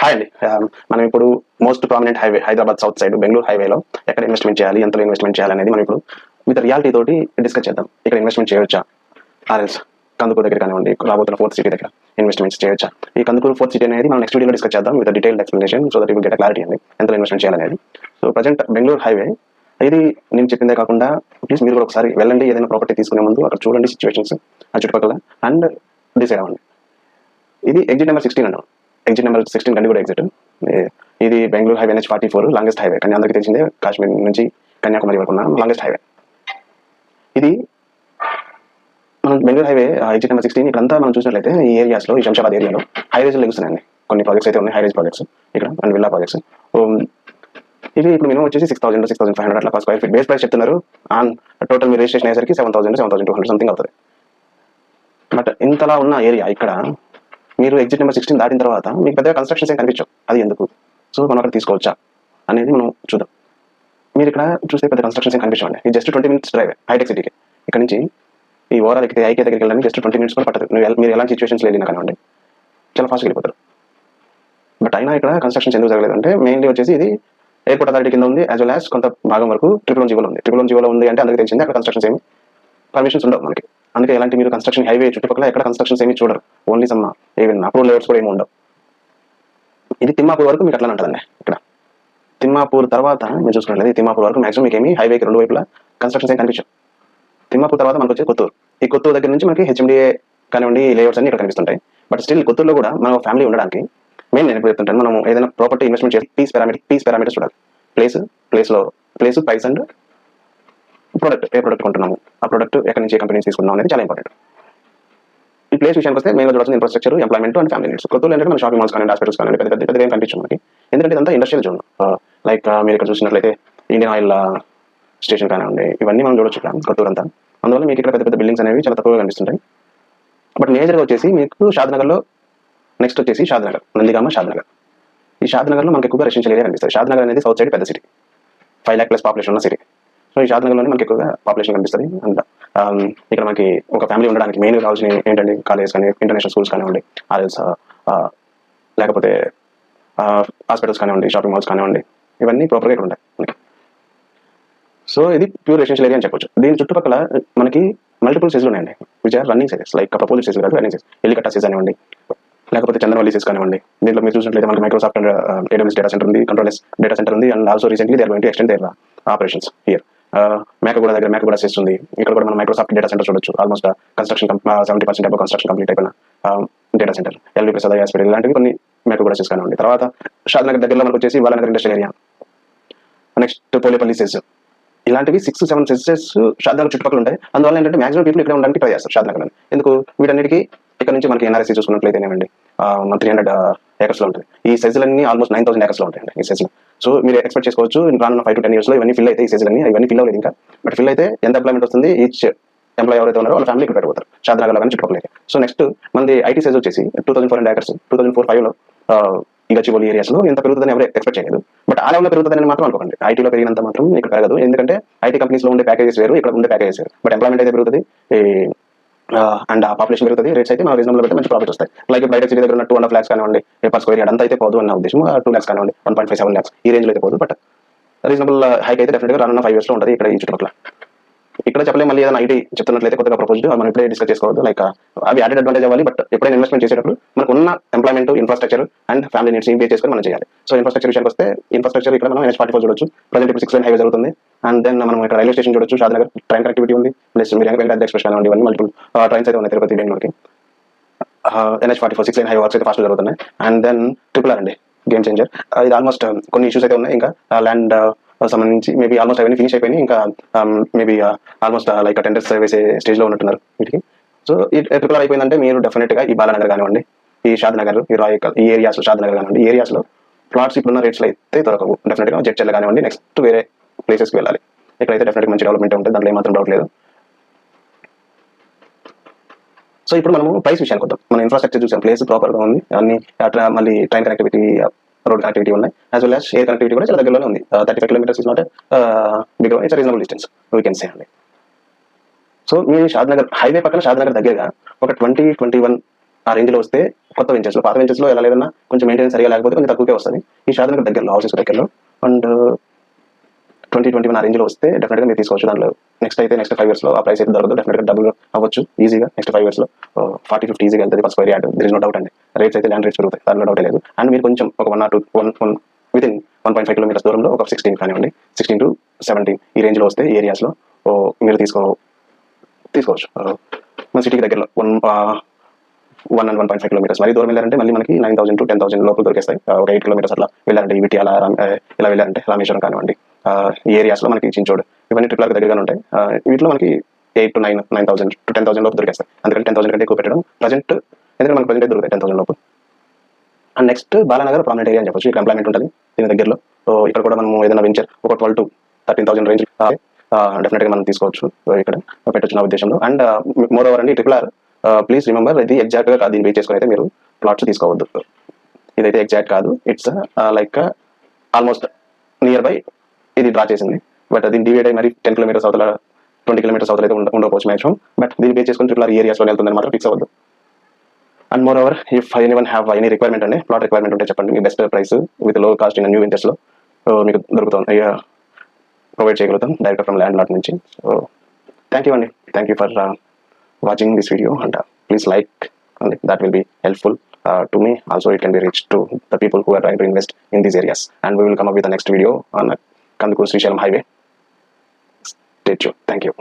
Hi అండి. మనం ఇప్పుడు most prominent highway Hyderabad south side Bengaluru హైవేలో ఎక్కడ ఇన్వెస్ట్మెంట్ చేయాలి, ఎంతలో ఇన్వెస్ట్మెంట్ చేయాలనేది మనం ఇప్పుడు విత్ రియాలిటీ తోటి డిస్కస్ చేద్దాం. ఇక్కడ ఇన్వెస్ట్మెంట్ చేయొచ్చా, ఆర్ఎల్స్ కందుకూరు దగ్గర కానివ్వండి, రాబోతున్న ఫోర్త్ సిటీ దగ్గర ఇన్వెస్ట్మెంట్స్ చేయొచ్చా. ఈ కందుకూరు ఫోర్త్ సిటీ అనేది మనం నెక్స్ట్ వీడియోలో డిస్కస్ చేద్దాం with detailed explanation, so that you will get clarity అండి ఎంతలో ఇన్వెస్ట్మెంట్ చేయాలనేది. సో ప్రజెంట్ బెంగళూరు హైవే ఇది నేను చెప్పిందే కాకుండా ప్లీజ్ మీరు కూడా ఒకసారి వెళ్ళండి, ఏదైనా ప్రాపర్టీ తీసుకునే ముందు అక్కడ చూడండి సిచ్యువేషన్స్ ఆ చుట్టుపక్కల అండ్ డిసైడ్ అవ్వండి. ఇది ఎగ్జిట్ నెంబర్ 16 అన్నాం. Exit number 16 Gandiguda exit. ఇది Bengaluru highway NH44 longest highway. కానీ అందరికీ తెలిసిందే కాశ్మీర్ నుంచి కన్యాకుమారి వరకు ఉన్న లాంగెస్ట్ హైవే. ఇది మనం బెంగళూరు హైవే ఎగ్జిట్ నెంబర్ 16 ఇక్కడంతా మనం చూసినట్లయితే ఈ ఏరియాస్లో, ఈ శంషాబాద్ ఏరియాలో హైవేస్లు లెగుస్తున్నాయండి. కొన్ని ప్రాజెక్ట్స్ అయితే ఉన్నాయి, హైవేస్ ప్రాజెక్ట్స్ ఇక్కడ అండ్ విల్లా ప్రాజెక్ట్స్. ఇవి ఇప్పుడు మినిమం వచ్చేసి 6,000 to 6,500 అట్లా స్క్వేర్ ఫీట్ బేస్ ప్రైస్ చెప్తున్నారు. ఆన్ టోటల్ మీ రిజిస్ట్రేషన్ అయ్యేసరికి 7,000 to 7,200 సంథింగ్ అవుతుంది. బట్ ఇంతలా ఉన్న ఏరియా ఇక్కడ మీరు ఎగ్జిట్ నెంబర్ 16 దాటిన తర్వాత మీకు పెద్దగా కన్స్ట్రక్షన్స్ ఏం కనిపించవు. అది ఎందుకు? సో మనం అక్కడ తీసుకోవచ్చా అనేది మనం చూద్దాం. మీరు ఇక్కడ చూస్తే పెద్ద కన్స్ట్రక్షన్స్ ఏం కనిపించండి. ఇది జస్ట్ 20 minutes డ్రైవ్ హైటెక్ సిటీకి. ఇక్కడ నుంచి ఈ ఓవరాల్ ఎక్కితే ఐకే దగ్గరికి వెళ్ళడానికి జస్ట్ 20 minutes కూడా పట్టదు. మీరు ఎలాంటి సిచ్యువేషన్స్ వెళ్ళినా కానివ్వండి చాలా ఫాస్ట్గా వెళ్ళిపోతారు. బట్ అయినా ఇక్కడ కన్స్ట్రక్షన్స్ ఎందుకు జరగలేదు అంటే మెయిన్లీ వచ్చేసి ఇది ఎయిర్పోర్ట్ అథారిటీ కింద ఉంది, యాజ్ వెల్ యాజ్ కొంత భాగం వరకు ట్రిపుల్ వన్ జీవోలో ఉంది. అంటే అందరికీ తెలిసింది అక్కడ కన్స్ట్రక్షన్స్ ఏమి పర్మిషన్స్ ఉండవు మనకి. అందుకే ఎలాంటి మీరు కన్స్ట్రక్షన్ హైవే చుట్టుపక్కల ఎక్కడ కన్స్ట్రక్షన్స్ ఏమి చూడరు. Only some even approval layouts కూడా ఏమి ఉండవు. ఇది తిమ్మాపూర్ వరకు మీకు అట్లా ఉంటుందండి. ఇక్కడ తిమ్మాపూర్ తర్వాత మీరు చూసుకున్నట్లయితే తిమ్మాపూర్ వరకు మాక్సిమం మీకు ఏమి హైవేకి రెండు వైపులా కన్స్ట్రక్షన్స్ ఏం కనిపించవు. తిమ్మాపూర్ తర్వాత మనకు వచ్చే కొత్తూరు. ఈ కొత్తూరు దగ్గర నుంచి మనకి HMDA కానివ్వండి లేఅవుట్స్ అన్ని ఇక్కడ కనిపిస్తుంటాయి. బట్ స్టిల్ కొత్తూరులో కూడా మన ఫ్యామిలీ ఉండడానికి మెయిన్ నేను ఎప్పుడు చెప్తుంటాను, మనం ఏదైనా ప్రాపర్టీ ఇన్వెస్ట్మెంట్ చేసి పీస్ పారామీటర్స్ చూడాలి. ప్లేస్ ప్రైస్ అండ్ ప్రోడక్ట్, ఏ ప్రోడక్ట్ కొంటున్నాము, ఆ ప్రోడక్ట్ ఎక్కడి నుంచి ఏ కంపెనీ తీసుకున్నాం అనేది చాలా ఇంపార్టెంట్. ఈ ప్లేస్ విషయానికి వస్తే మెయిన్గా చూడాల్సిన infrastructure, employment and family needs. కొత్తలో ఏంటంటే మన షాపింగ్ మాల్స్ కానీ హాస్పిటల్స్ కానీ పెద్ద ఏం కనిపించు మనకి. ఎందుకంటే ఇదంతా ఇండస్ట్రియల్ జోన్. లైక్ మీరు ఇక్కడ చూసినట్లయితే ఇండియన్ ఆయిల్ స్టేషన్ కానివ్వండి, ఇవన్నీ మనం చూడొచ్చు ఇక్కడ కొత్తూరు అంతా. అందువల్ల మీకు ఇక్కడ పెద్ద బిల్డింగ్స్ అనేవి చాలా తక్కువగా కనిపిస్తుంటాయి. బట్ మేజర్గా వచ్చేసి మీకు షాద్నగర్లో, నెక్స్ట్ వచ్చేసి షాద్నగర్, నందిగామ షాద్నగర్. ఈ షాద్నగర్లో మనకి ఎక్కువగా రెసిడెన్షియల్ ఏరియా కనిపిస్తుంది. షాద్నగర్ అనేది సౌత్ సైడ్ పెద్ద సిటీ, 5 lakh+ పాపులేషన్ ఉన్న సిటీ. సో ఈ షాద్నగర్లోనే మనకి ఎక్కువగా పాపులేషన్ కనిపిస్తుంది. అండ్ ఇక్కడ మనకి ఒక ఫ్యామిలీ ఉండడానికి మెయిన్గా కావాల్సిన ఏంటండి, కాలేజ్ కానీ ఇంటర్నేషనల్ స్కూల్స్ కానివ్వండి, ఆర్ఎల్స్ లేకపోతే హాస్పిటల్స్ కానివ్వండి, షాపింగ్ మాల్స్ కానివ్వండి, ఇవన్నీ ప్రాపర్గా ఇక్కడ ఉంటాయి మనకి. సో ఇది ప్యూర్ రెసిడెన్షియల్ ఏరియా అని చెప్పొచ్చు. దీని చుట్టుపక్కల మనకి మల్టిపుల్ సైజులు ఉన్నాయండి, which are running sizes. Like proposal size కాదు, రన్నింగ్ సైజ్. ఎల్లికట్ట సైజ్ కానివ్వండి, లేకపోతే చందనవల్లి సైజ్ కానివ్వండి. దీంట్లో మీరు చూసినట్లయితే మనకి Microsoft and AWS data centre ఉంది, కంట్రోలెస్ డేటా సెంటర్ ఉంది. And also recently they are going to extend their operations here. Mekaguda దగ్గర మేకగూడ సైజ్ ఉంది. ఇక్కడ కూడా మనం మైక్రోసాఫ్ట్ డేటా సెంటర్ చూడొచ్చు. Almost construction 70% above construction complete అయిపోయిన data centre. LV Prasad hospital ఇలాంటివి కొన్ని మేకగూడ సైజ్ కానివ్వండి. తర్వాత షాద్నగర్ దగ్గరలో మనకు వచ్చేసి Balanagar industrial area, next Polepally size. ఇలాంటివి 6-7 సెన్సెస్ షాద్నగర్ చుట్టుపక్కల ఉంటాయి. అందువల్ల ఏంటంటే మాక్సిమం పీపుల్ ఇక్కడ ఉండడానికి ట్రై చేస్తారు షాద్నగర్. ఎందుకు? వీటన్నిటికీ ఇక్కడ నుంచి మనకి NRSC చూసుకున్నట్లయితేనేమండి 300 acres ఉంటుంది. ఈ సైజులన్నీ ఆల్మోస్ట్ 9,000 acres ఉంటాయండి ఈ సైజులు. సో మీరు ఎక్స్పెక్ట్ చేసుకోవచ్చు రానున్న 5 to 10 years ఇవన్నీ ఫిల్ అయితే ఈ సైజులన్నీ ఇవన్నీ ఫిల్ అవ్వలేదు ఇంకా. బట్ ఫిల్ అయితే ఎంత ఎంప్లాయ్మెంట్ వస్తుంది, ఈచ్ ఎంప్లాయ్ ఎవరైతే ఉన్నారో వాళ్ళ ఫ్యామిలీ ఇక్కడ పెట్టుకోతారు షాద్నగర్లో కానీ చుట్టుపక్కల. సో నెక్స్ట్ మనది IT సైజ్ వచ్చేసి 2,400 acres. 2004-5లో ఈ గచ్చిబౌలి ఏరియాస్లో ఎంత పెరుగుతుందని ఎవరు ఎక్స్పెక్ట్ చేయలేదు. బట్ ఆ లెవెల్లో పెరుగుతుందని మాత్రం అనుకోండి. ఐటీలో పెరిగినంత మాత్రం ఇక్కడ పెరగదు. ఎందుకంటే IT కంపెనీస్లో ఉండే ప్యాకేజెస్ వేరు, ఇక్కడ ఉండే ప్యాకేజెస్ వేరు. బట్ ఎంప్లాయ్మెంట్ అయితే పెరుగుతుంది అండ్ ఆ పాపులేషన్ పెరుగుతుంది. రేట్స్ అయితే మనం రీజనబుల్ పెడితే మంచి ప్రాఫిట్ వస్తాయి. లైక్ ఇప్పుడు బయట సిటీ దగ్గర ఉన్న 2.5 lakhs కానివ్వండి per square yard అంతా అయితే పోదు అన్న ఉద్దేశం. 2 lakhs కానివ్వండి, 1.57 lakhs ఈ రేంజ్లో అయితే పోదు. బట్ రీజనబుల్ హైక్ అయితే డెఫినెట్గా రానున్న 5 yearsలో ఉంటుంది ఇక్కడ ఈ చుట్టుపక్కల. ఇక్కడ చెప్పలేము. మళ్ళీ ఏదైనా IT చెప్తున్నట్లయితే కొత్తగా ప్రపోజ్డ్ మనం ఇప్పుడే డిస్కస్ చేసుకోవద్దు. లైక్ అవి యాడెడ్ అడ్వాంటేజ్ అవ్వాలి. బట్ ఎప్పుడైనా ఇన్వెస్ట్మెంట్ చేసేటప్పుడు మనకు ఉన్న employment, infrastructure and family needs base చేసుకొని మనం చేయాలి. సో ఇన్ఫ్రాస్ట్రక్చర్ విషయానికి వస్తే ఇన్ఫ్రాస్ట్రక్చర్ ఇక్కడ మనం NH44 చూడొచ్చు. ప్రజెంట్ ఇప్పుడు 6 lane హైవే జరుగుతుంది. అండ్ దెన్ మనం ఇక్కడ రైల్వే స్టేషన్ చూడొచ్చు. షాద్నగర్ ట్రైన్ కనెక్టివిటీ ఉంది. ప్లస్ మీరు వెంకటాద్రి ఎక్స్ప్రెస్ కానివ్వండి, ఇవన్నీ మల్టిపుల్ ట్రైన్స్ అయితే ఉన్నాయి తిరుపతి బెంగళూరుకి. NH44 6 lane హైవే వర్క్స్ అయితే ఫాస్ట్ జరుగుతున్నాయి. అండ్ దెన్ RRR అండి, గేమ్ చేంజర్. ఇది ఆల్మోస్ట్ కొన్ని ఇష్యూస్ అయితే ఉన్నాయి. ఇంకా ల్యాండ్ సంబంధించి మేబీ ఆల్మోస్ట్ అవన్నీ ఫినిష్ అయిపోయినాయి. ఇంకా మేబీ ఆల్మోస్ట్ లైక్ టెండర్స్ వేసే స్టేజ్లో ఉన్నట్టున్నారు వీటికి. సో ఈ RRR అయిపోయిందంటే మీరు డెఫినెట్గా ఈ బాలానగర్ కానివ్వండి, ఈ షాద్నగర్, ఈ రాయకల్ ఈ ఏరియాస్, షాద్నగర్ కానివ్వండి, ఈ ఏరియాస్లో ప్లాట్స్ ఇప్పుడున్న రేట్స్లో అయితే దొరకవు. డెఫినెట్గా జడ్చర్ల కానివ్వండి, నెక్స్ట్ వేరే ప్లేసెస్కి వెళ్ళాలి. ఇక్కడైతే డెఫినెట్గా మంచి డెవలప్మెంట్ ఉంటుంది, దాంట్లో ఏమాత్రం డౌట్ లేదు. సో ఇప్పుడు మనము ప్రైస్ విషయానికి వద్దాం. మన ఇన్ఫ్రాస్ట్రక్చర్ చూసాం, ప్లేస్ ప్రాపర్గా ఉంది, అన్ని మళ్ళీ ట్రైన్ కనెక్టివిటీ, రోడ్ కనెక్టివిటీ ఉన్నాయి, as well as air connectivity కూడా చాలా దగ్గరలోనే ఉంది. 35 kilometers is not big, it's reasonable distance we can say అండి. సో మీ షాద్నగర్ హైవే పక్కన షాద్నగర్ దగ్గరగా ఒక 20-21 ఆ రేంజ్లో వస్తే కొత్త వెంచర్స్లో, పాత వెంచర్స్లో ఎలా లేదన్నా కొంచెం మెయింటెనెన్స్ సరిగా లేకపోతే కొంచెం తక్కువకే వస్తుంది. ఈ షాద్నగర్ దగ్గరలో, హౌసెస్ దగ్గరలో అండ్ 2021 ఆ రేంజ్లో వస్తే డెఫినెట్గా మీరు తీసుకోవచ్చు. దాంట్లో నెక్స్ట్ 5 ఇయర్స్లో ఆ ప్రైస్ అయితే దొరకదు, డెఫినెట్గా డబుల్ అవ్వచ్చు ఈజీగా. నెక్స్ట్ 5 ఇయర్స్లో 40-50 ఈజీగా వెళ్తుంది per square yard. There is no doubt అండి. రేట్స్ అయితే ల్యాండ్ రేట్స్ పెరుగుతాయి, దాంట్లో డౌటే లేదు. అండ్ మీరు కొంచెం ఒక 1 or 2 వితిన్ 1.5 కిలోమీటర్స్ దూరంలో ఒక 16 కానివ్వండి, 16 to 17 ఈ రేంజ్లో వస్తే ఈ ఏరియాస్లో మీరు తీసుకోవచ్చు. మన సిటీకి దగ్గరలో 1 and 1.5 కిలోమీటర్స్ మరి దూరం వెళ్ళారంటే మళ్ళీ మనకి 9,000 to 10,000 లోపల దొరికేస్తాయి. ఒక 8 కిలోమీటర్స్ అట్లా వెళ్ళారంటే ఈవిటి అలా ఇలా వెళ్ళారంటే రామేశ్వరం కానివ్వండి, ఈ ఏరియాస్లో మనకి చించోడు ఇవన్నీ ట్రిపుల్ దగ్గరగానే ఉంటాయి. వీటిలో మనకి 8 to 9,000 to 10,000 లోపు దొరికేస్తాయి. అందుకని 10,000 కంటే ఎక్కువ పెట్టడం ప్రజెంట్, ఎందుకంటే మనకి ప్రజెంట్ దొరుకుతాయి 10,000 లోపు. And next Balanagar prominent area అని చెప్పొచ్చు. ఇక్కడ ఎంప్లాయ్మెంట్ ఉంటుంది దీని దగ్గరలో. సో ఇక్కడ కూడా మనం ఏదైనా వెంచర్ ఒక 12 to 13,000 రేంజ్ డెఫినెట్గా మనం తీసుకోవచ్చు, ఇక్కడ పెట్టొచ్చు నా ఉద్దేశంలో. అండ్ మోర్ ఓవర్ అండి RRR, ప్లీజ్ రిమెంబర్ ఇది ఎగ్జాక్ట్గా కాదు, దీన్ని బేస్ చేసుకుని అయితే మీరు ప్లాట్స్ తీసుకోవద్దు. ఇదైతే ఎగ్జాక్ట్ కాదు, it's like almost near by ఇది డ్రా చేసింది. బట్ దీన్ని డివైడ్ అయ్యి మరి 10 కిలోమీటర్స్ అవతల 20 కిలోమీటర్స్ అవతల అయితే ఉండకపోవచ్చు మ్యాక్సిమం. బట్ దీన్ని బేస్ చేసుకుని RRR ఏరియాస్లో వెళ్తుందని మాత్రం ఫిక్స్ అవ్వద్దు. And moreover if anyone have any requirement అండి, ప్లాట్ రిక్వైర్మెంట్ ఉంటే చెప్పండి. మీ best price with low cost in new వెంచర్స్లో మీకు దొరుకుతుంది, ప్రొవైడ్ చేయగలుగుతాం డైరెక్ట్ ఫ్రమ్ ల్యాండ్ లాట్ నుంచి. సో థ్యాంక్ యూ అండి, thank you for watching this video, and please like, and that will be helpful to me. Also it can be reached to the people who are trying to invest in these areas, and we will come up with the next video on Kandukuru Srisailam highway. Stay tuned. Thank you.